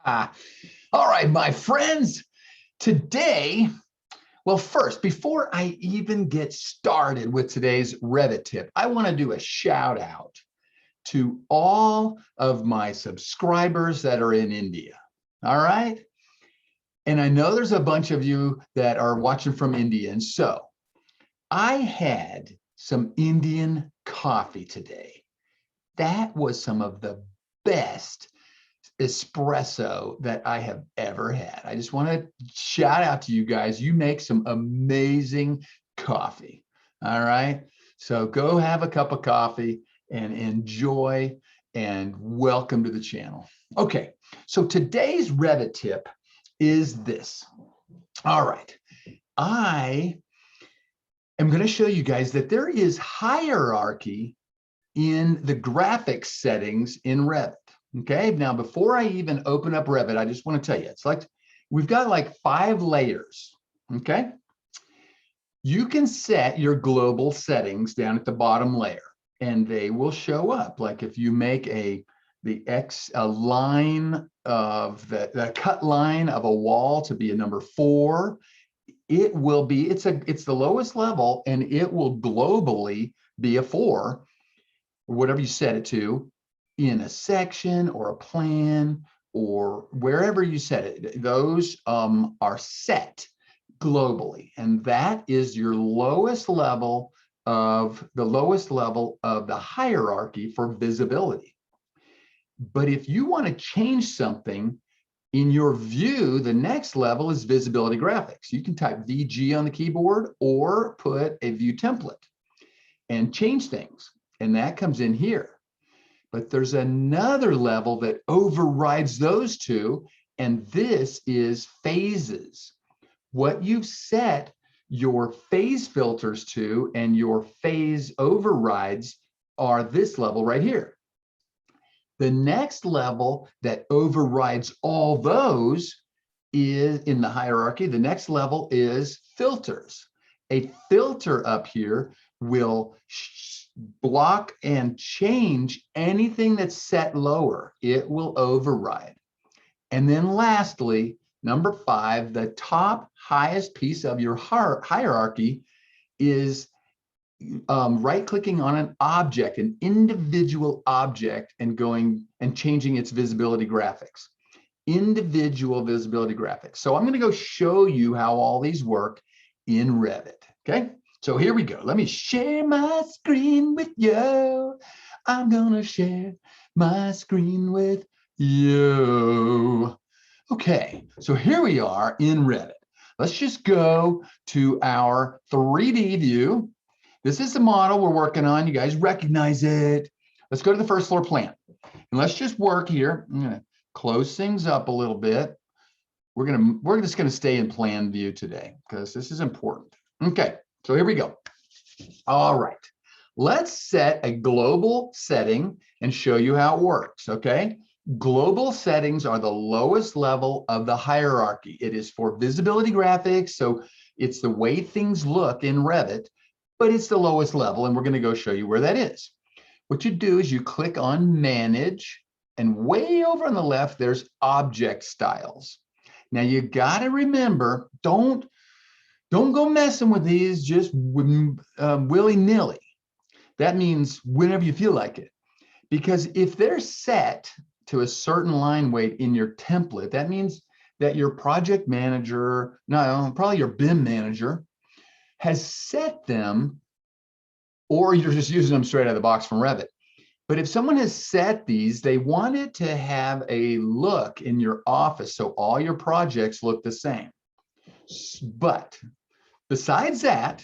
All right, my friends, today, well, first, before I even get started with today's Revit tip, I want to do a shout out to all of my subscribers that are in India. All right. And I know there's a bunch of you that are watching from India. And so I had some Indian coffee today. That was some of the best espresso that I have ever had. I just want to shout out to you guys. You make some amazing coffee. All right. So go have a cup of coffee and enjoy, and welcome to the channel. Okay. So today's Revit tip is this. All right. I am going to show you guys that there is hierarchy in the graphics settings in Revit. Okay, now before I even open up Revit, I just want to tell you, it's like we've got like 5 layers. Okay, you can set your global settings down at the bottom layer, and they will show up. Like if you make a line of the cut line of a wall to be a number 4, it will be it's the lowest level, and it will globally be a 4, whatever you set it to, in a section or a plan or wherever you set it. Those are set globally, and that is your lowest level of the hierarchy for visibility. But if you want to change something in your view, the next level is visibility graphics. You can type VG on the keyboard or put a view template and change things, and that comes in here. But there's another level that overrides those two, and this is phases. What you've set your phase filters to and your phase overrides are this level right here. The next level that overrides all those is in the hierarchy. The next level is filters. A filter up here will block and change anything that's set lower. It will override. And then lastly, number 5, the top highest piece of your hierarchy is right-clicking on an object, an individual object, and going and changing its visibility graphics. Individual visibility graphics. So I'm going to go show you how all these work in Revit. Okay. So here we go. Let me share my screen with you. I'm gonna share my screen with you. Okay, so here we are in Revit. Let's just go to our 3D view. This is the model we're working on. You guys recognize it. Let's go to the first floor plan. And let's just work here. I'm gonna close things up a little bit. We're just gonna stay in plan view today because this is important. Okay. So here we go. All right, let's set a global setting and show you how it works, okay? Global settings are the lowest level of the hierarchy. It is for visibility graphics, so it's the way things look in Revit, but it's the lowest level, and we're gonna go show you where that is. What you do is you click on Manage, and way over on the left, there's Object Styles. Now you gotta remember, don't go messing with these just willy-nilly. That means whenever you feel like it. Because if they're set to a certain line weight in your template, that means that your project manager, no, probably your BIM manager, has set them, or you're just using them straight out of the box from Revit. But if someone has set these, they want it to have a look in your office so all your projects look the same. But besides that,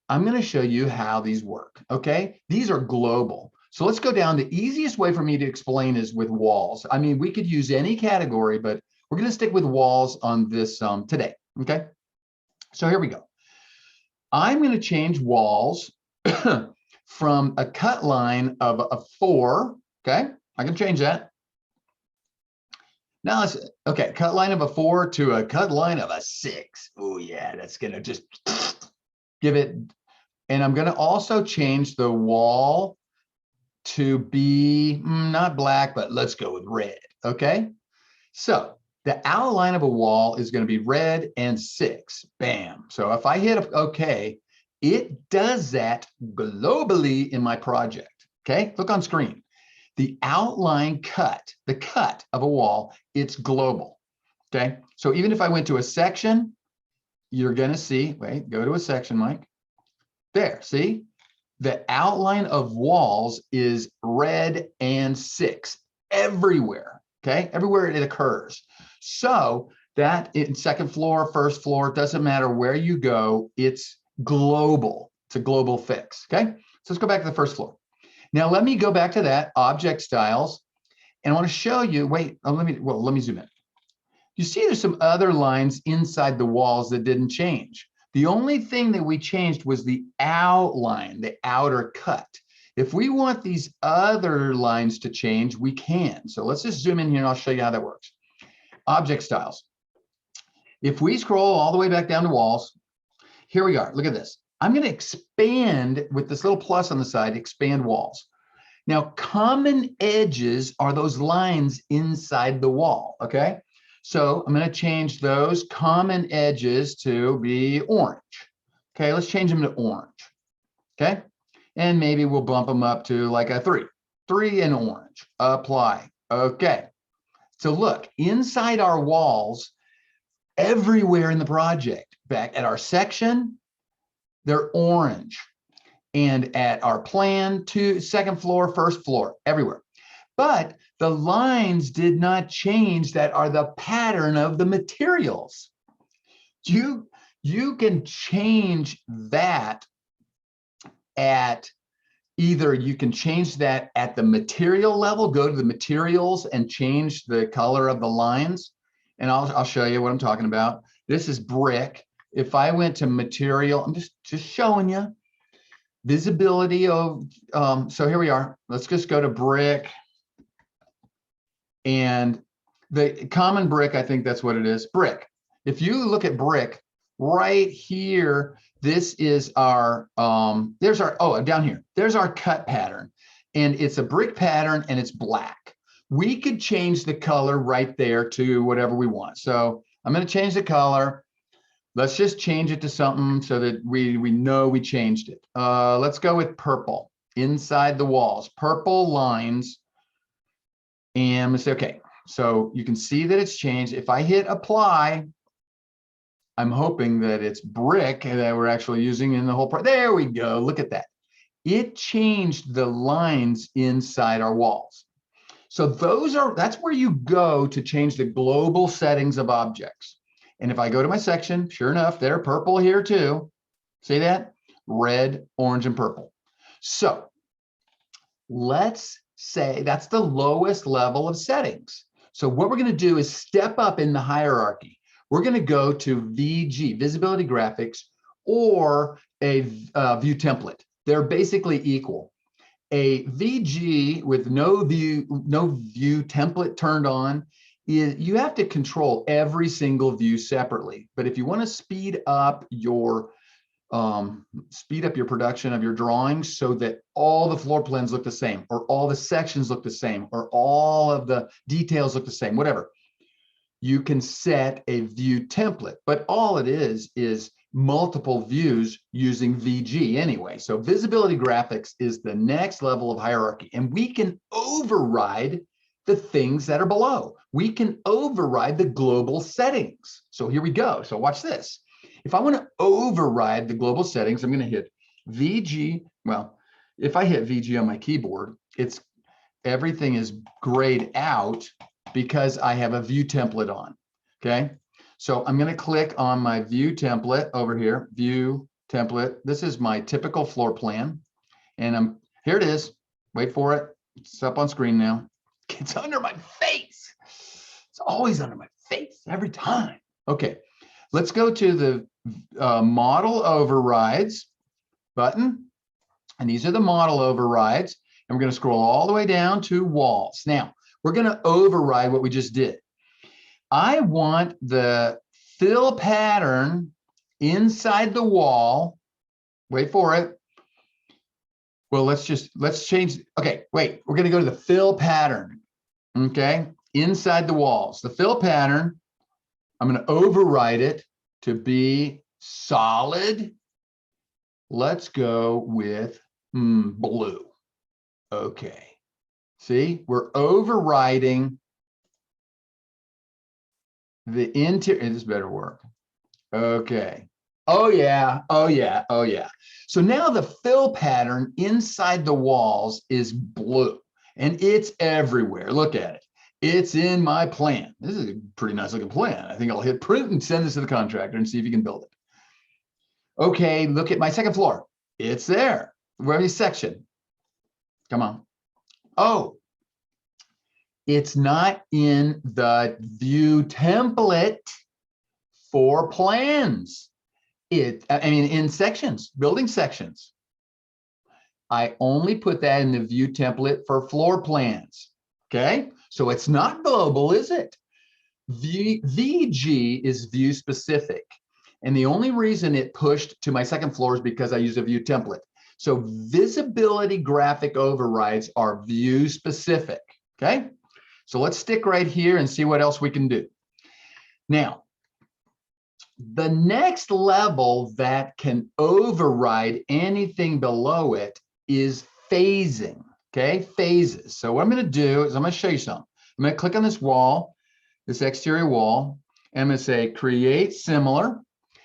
I'm going to show you how these work, okay? These are global. So let's go down. The easiest way for me to explain is with walls. I mean, we could use any category, but we're going to stick with walls on this today, okay? So here we go. I'm going to change walls from a cut line of a 4, okay? I can change that. Now let's, okay, cut line of a 4 to a cut line of a 6. Oh yeah, that's gonna just give it. And I'm gonna also change the wall to be not black, but let's go with red, okay? So the outline of a wall is going to be red and 6. Bam. So if I hit OK, it does that globally in my project. Okay, look on screen. The outline cut, the cut of a wall, it's global. Okay, so even if I went to a section, you're going to see, wait, go to a section, Mike. There, see? The outline of walls is red and 6 everywhere. Okay, everywhere it occurs. So that in second floor, first floor, doesn't matter where you go, it's global. It's a global fix. Okay, so let's go back to the first floor. Now let me go back to that object styles, and I want to show you. Wait, let me zoom in. You see, there's some other lines inside the walls that didn't change. The only thing that we changed was the outline, the outer cut. If we want these other lines to change, we can. So let's just zoom in here and I'll show you how that works. Object styles. If we scroll all the way back down to walls, here we are. Look at this. I'm going to expand with this little plus on the side, expand walls. Now, common edges are those lines inside the wall, okay? So I'm going to change those common edges to be orange. Okay, let's change them to orange. Okay, and maybe we'll bump them up to like a 3. 3 and orange. Apply. Okay, so look, inside our walls, everywhere in the project, back at our section, they're orange. And at our plan, second floor, first floor, everywhere. But the lines did not change that are the pattern of the materials. You can change that at either you can change that at the material level, go to the materials and change the color of the lines. And I'll show you what I'm talking about. This is brick. If I went to material, I'm just showing you visibility of, so here we are. Let's just go to brick. And the common brick, I think that's what it is, brick. If you look at brick right here, this is our, there's our, oh, down here, there's our cut pattern. And it's a brick pattern and it's black. We could change the color right there to whatever we want. So I'm going to change the color. Let's just change it to something so that we know we changed it. Let's go with purple inside the walls, purple lines. And I'm gonna say, okay, so you can see that it's changed. If I hit apply, I'm hoping that it's brick that we're actually using in the whole part. There we go, look at that. It changed the lines inside our walls. So that's where you go to change the global settings of objects. And if I go to my section, sure enough, they're purple here too. See that? Red, orange, and purple. So let's say that's the lowest level of settings. So what we're going to do is step up in the hierarchy. We're going to go to VG, visibility graphics, or a view template. They're basically equal. A VG with no view template turned on is you have to control every single view separately. But if you want to speed up your production of your drawings so that all the floor plans look the same, or all the sections look the same, or all of the details look the same, whatever, you can set a view template. But all it is multiple views using VG anyway. So visibility graphics is the next level of hierarchy, and we can override the things that are below. We can override the global settings. So here we go. So watch this. If I want to override the global settings, I'm going to hit VG. Well, if I hit VG on my keyboard, everything is grayed out because I have a view template on. Okay. So I'm going to click on my view template over here, view template. This is my typical floor plan. And here it is. Wait for it. It's up on screen now. It's under my face. It's always under my face every time. Okay. Let's go to the model overrides button. And these are the model overrides. And we're going to scroll all the way down to walls. Now, we're going to override what we just did. I want the fill pattern inside the wall. Wait for it. Well, let's change. Okay, wait, we're going to go to the fill pattern. Okay, inside the walls. The fill pattern, I'm going to override it to be solid. Let's go with blue. Okay. See, we're overriding the interior. This better work. Okay. Oh yeah, oh yeah, oh yeah. So now the fill pattern inside the walls is blue and it's everywhere. Look at it. It's in my plan. This is a pretty nice looking plan. I think I'll hit print and send this to the contractor and see if he can build it. Okay, look at my second floor. It's there. Where's the section? Come on. Oh, it's not in the view template for plans. In sections, building sections. I only put that in the view template for floor plans. Okay, so it's not global, is it? VG is view specific. And the only reason it pushed to my second floor is because I used a view template. So visibility graphic overrides are view specific. Okay, so let's stick right here and see what else we can do. Now, the next level that can override anything below it is phasing, okay? Phases. So what I'm going to do is I'm going to show you something. I'm going to click on this wall, this exterior wall, and I'm going to say create similar,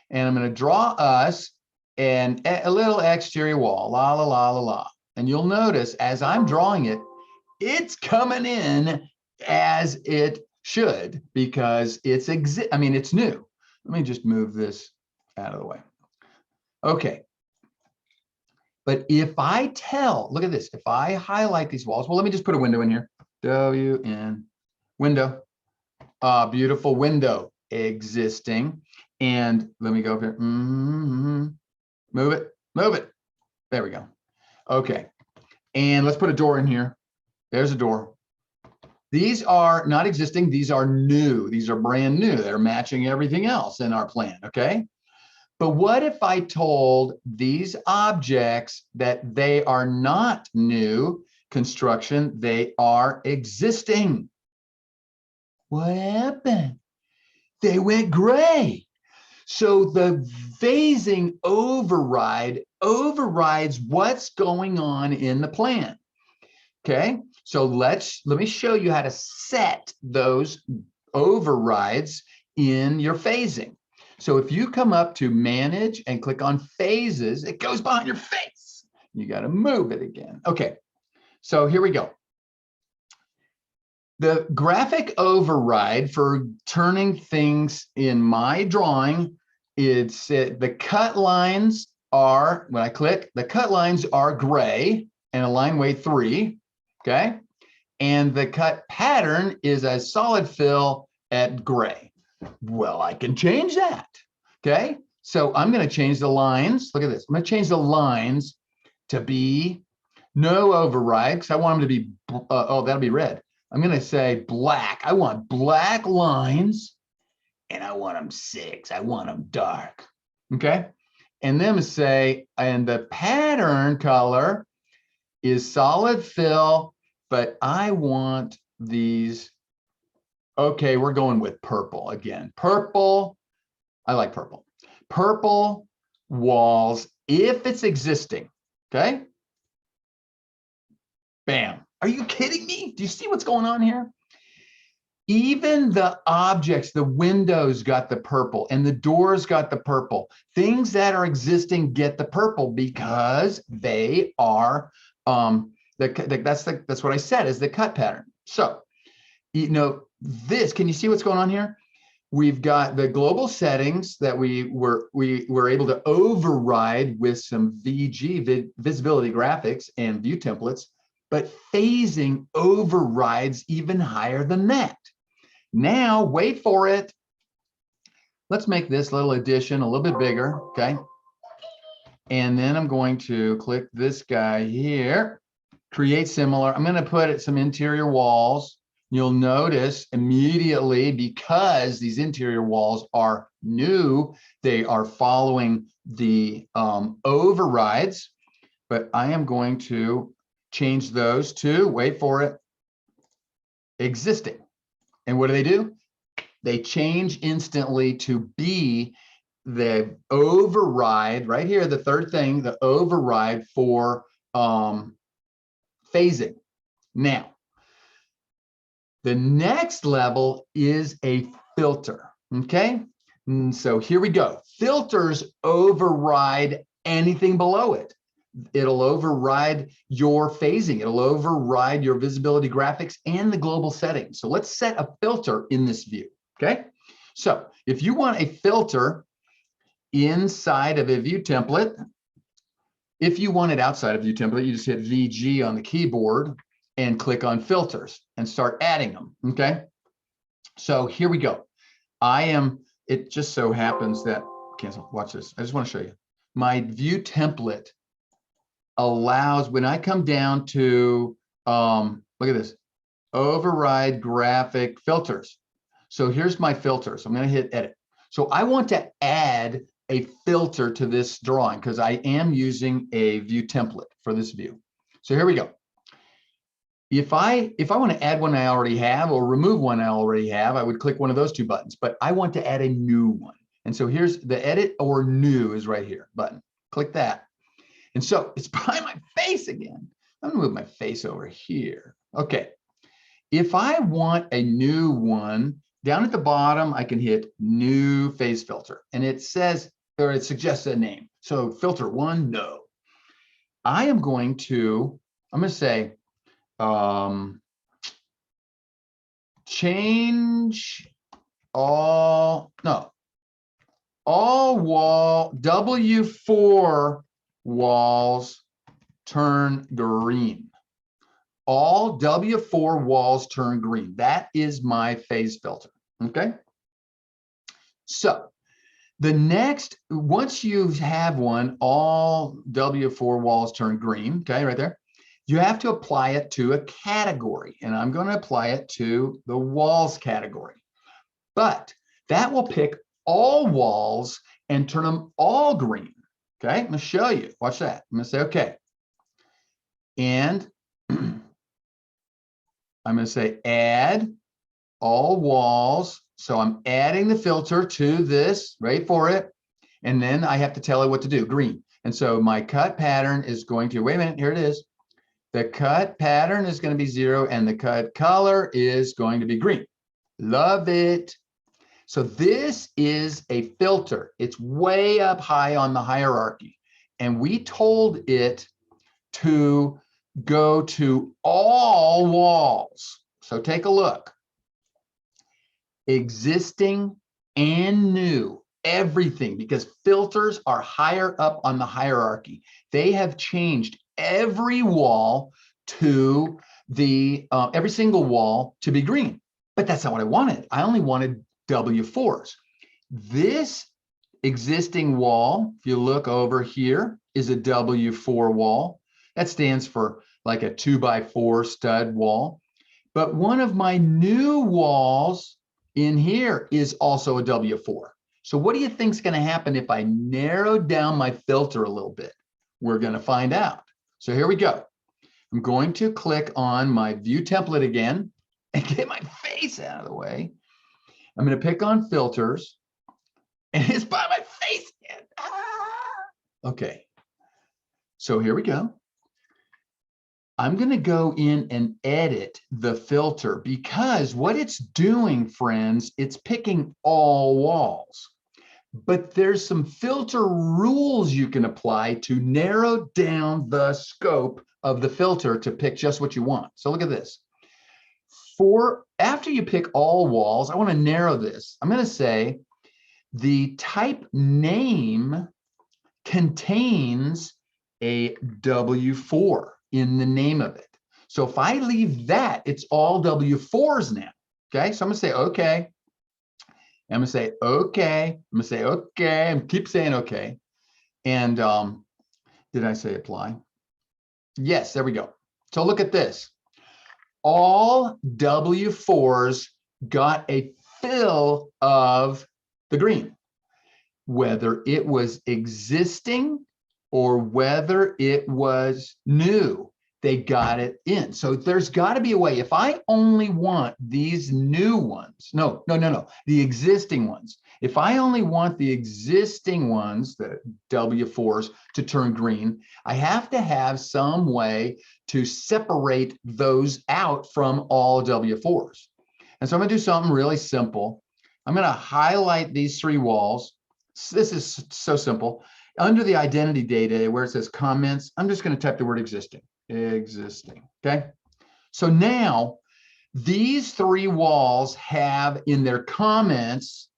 and I'm going to draw us a little exterior wall, la, la, la, la, la. And you'll notice as I'm drawing it, it's coming in as it should because it's new. Let me just move this out of the way. Okay. But if I look at this, if I highlight these walls, well, let me just put a window in here. WN, window, beautiful window existing. And let me go up here. Move it. There we go. Okay. And let's put a door in here. There's a door. These are not existing. These are new. These are brand new. They're matching everything else in our plan, okay? But what if I told these objects that they are not new construction, they are existing? What happened? They went gray. So the phasing overrides what's going on in the plan. Okay, so let me show you how to set those overrides in your phasing. So if you come up to manage and click on phases, it goes behind your face. You got to move it again. Okay, so here we go. The graphic override for turning things in my drawing, the cut lines are, when I click, the cut lines are gray and align weight 3. Okay, and the cut pattern is a solid fill at gray. Well, I can change that. Okay, so I'm going to change the lines. Look at this. I'm going to change the lines to be no override because I want them to be, that'll be red. I'm going to say black. I want black lines and I want them 6. I want them dark. Okay, and then say, and the pattern color is solid fill, but I want these. Okay, we're going with purple again. Purple, I like purple. Purple walls, if it's existing, okay? Bam. Are you kidding me? Do you see what's going on here? Even the objects, the windows got the purple and the doors got the purple. Things that are existing get the purple because they are that's what I said is the cut pattern. So, you know, can you see what's going on here? We've got the global settings that we were able to override with some VG, visibility graphics and view templates, but phasing overrides even higher than that. Now, wait for it. Let's make this little addition a little bit bigger, okay? And then I'm going to click this guy here. Create similar. I'm going to put some interior walls. You'll notice immediately because these interior walls are new, they are following the overrides, but I am going to change those to, wait for it, existing. And what do? They change instantly to be the override right here. The third thing, the override for phasing. Now, the next level is a filter. Okay. And so here we go. Filters override anything below it. It'll override your phasing. It'll override your visibility graphics and the global settings. So let's set a filter in this view. Okay. So if you want a filter inside of a view template, if you want it outside of view template, you just hit VG on the keyboard and click on filters and start adding them. Okay. So here we go. It just so happens that, cancel, watch this. I just want to show you. My view template allows, when I come down to, look at this, override graphic filters. So here's my filters. I'm going to hit edit. So I want to add a filter to this drawing because I am using a view template for this view. So here we go. If I want to add one I already have or remove one I already have, I would click one of those two buttons, but I want to add a new one. And so here's the edit or new is right here button. Click that. And so it's by my face again. I'm gonna move my face over here. Okay. If I want a new one, down at the bottom, I can hit new phase filter and it says, or it suggests a name. So filter one, no. I'm going to say, change all wall W4 walls turn green. All W4 walls turn green. That is my phase filter. Okay. So the next, once you have one, all W4 walls turn green. Okay, right there. You have to apply it to a category, and I'm going to apply it to the walls category. But that will pick all walls and turn them all green. Okay, I'm going to show you. Watch that. I'm going to say, okay. And I'm going to say add all walls. So I'm adding the filter to this, wait for it. And then I have to tell it what to do, green. And so my cut pattern is going to, wait a minute, here it is. The cut pattern is going to be 0 and the cut color is going to be green. Love it. So this is a filter. It's way up high on the hierarchy. And we told it to go to all walls. So take a look. Existing and new, everything, because filters are higher up on the hierarchy. They have changed every wall to the, every single wall to be green. But that's not what I wanted. I only wanted W4s. This existing wall, if you look over here, is a W4 wall. That stands for like a 2x4 stud wall. But one of my new walls in here is also a W4. So what do you think is going to happen if I narrow down my filter a little bit? We're going to find out. So here we go. I'm going to click on my view template again and get my face out of the way. I'm going to pick on filters and it's by my face again. Okay. So here we go. I'm going to go in and edit the filter because what it's doing, friends, it's picking all walls. But there's some filter rules you can apply to narrow down the scope of the filter to pick just what you want. So look at this. After you pick all walls, I want to narrow this. I'm going to say the type name contains a W4 in the name of it. So if I leave that, it's all W4s now. Okay, so I'm going to say, okay. I'm going to say, okay. I'm going to say, okay. And keep saying, okay. And did I say apply? Yes, there we go. So look at this. All W4s got a fill of the green, whether it was existing or whether it was new. they got it in. So there's got to be a way. If I only want these new ones, the existing ones. If I only want the existing ones, the W4s, to turn green, I have to have some way to separate those out from all W4s. And so I'm going to do something really simple. I'm going to highlight these 3 walls. This is so simple. Under the identity data where it says comments, I'm just going to type the word existing. Existing. Okay. So now these 3 walls have in their comments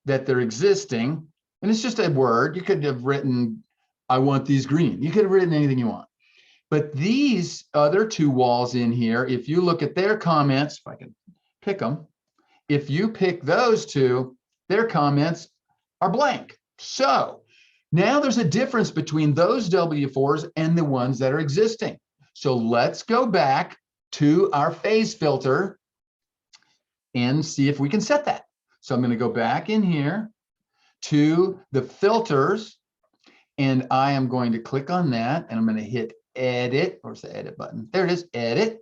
that they're existing, and it's just a word. You could have written, I want these green. You could have written anything you want. But these other 2 walls in here, if you look at their comments, if I can pick them, if you pick those 2, their comments are blank. So now there's a difference between those W4s and the ones that are existing. So let's go back to our phase filter and see if we can set that. So I'm going to go back in here to the filters, and I am going to click on that, and I'm going to hit edit. Where's the edit button? There it is, edit.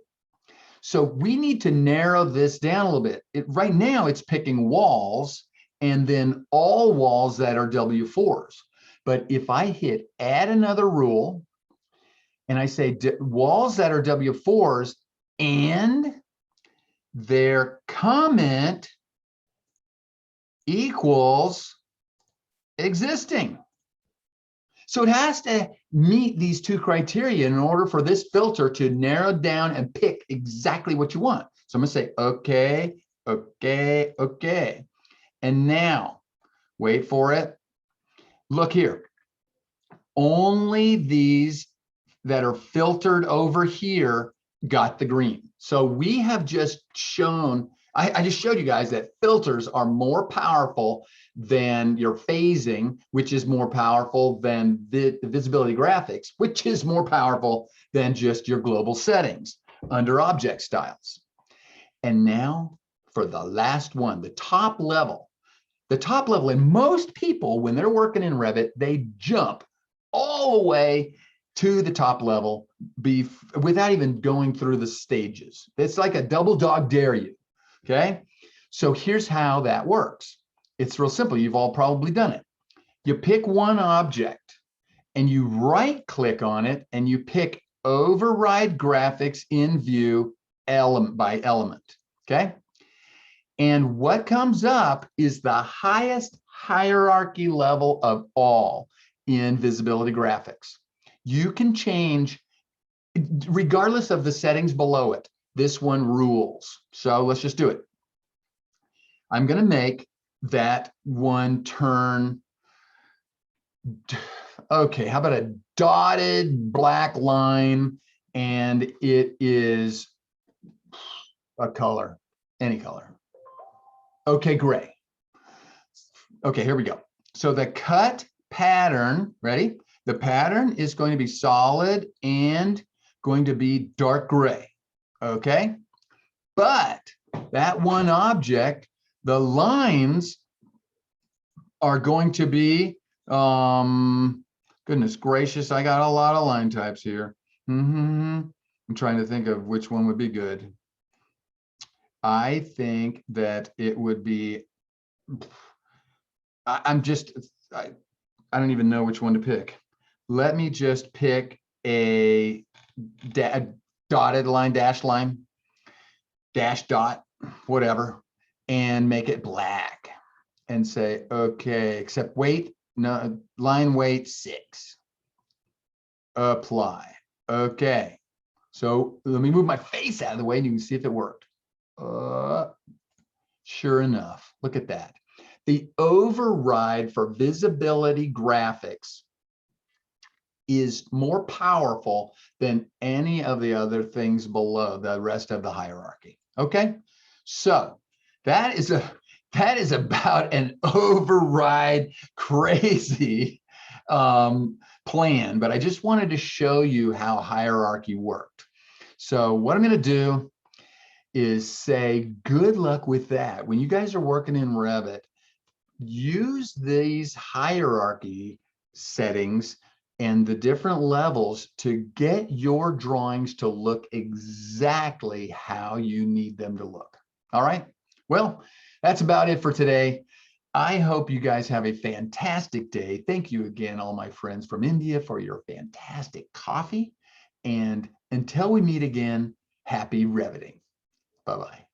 So we need to narrow this down a little bit. Right now it's picking walls and then all walls that are W4s. But if I hit add another rule, and I say walls that are W4s and their comment equals existing. So it has to meet these 2 criteria in order for this filter to narrow down and pick exactly what you want. So I'm going to say, okay, okay, okay. And now, wait for it. Look here. Only these that are filtered over here got the green. So we have just shown, I just showed you guys that filters are more powerful than your phasing, which is more powerful than the visibility graphics, which is more powerful than just your global settings under object styles. And now for the last one, the top level. The top level, and most people, when they're working in Revit, they jump all the way to the top level without even going through the stages. It's like a double dog dare you, okay? So here's how that works. It's real simple. You've all probably done it. You pick one object and you right click on it and you pick override graphics in view element by element, okay? And what comes up is the highest hierarchy level of all in visibility graphics. You can change, regardless of the settings below it, this one rules. So let's just do it. I'm going to make that one turn. Okay, how about a dotted black line, and it is a color, any color. Okay, gray. Okay, here we go. So the cut pattern, ready? The pattern is going to be solid and going to be dark gray, okay? But that one object, the lines are going to be, goodness gracious, I got a lot of line types here. I'm trying to think of which one would be good. I think that it would be, I don't even know which one to pick. Let me just pick a dotted line, dash line, dash dot, whatever, and make it black and say, okay, except weight, no, line weight 6. Apply. Okay. So let me move my face out of the way and you can see if it worked. Sure enough, look at that. The override for visibility graphics is more powerful than any of the other things below the rest of the hierarchy. Okay, so that is about an override crazy plan, but I just wanted to show you how hierarchy worked. So what I'm going to do is say good luck with that. When you guys are working in Revit, use these hierarchy settings and the different levels to get your drawings to look exactly how you need them to look. All right. Well, that's about it for today. I hope you guys have a fantastic day. Thank you again, all my friends from India, for your fantastic coffee. And until we meet again, happy Reviting. Bye-bye.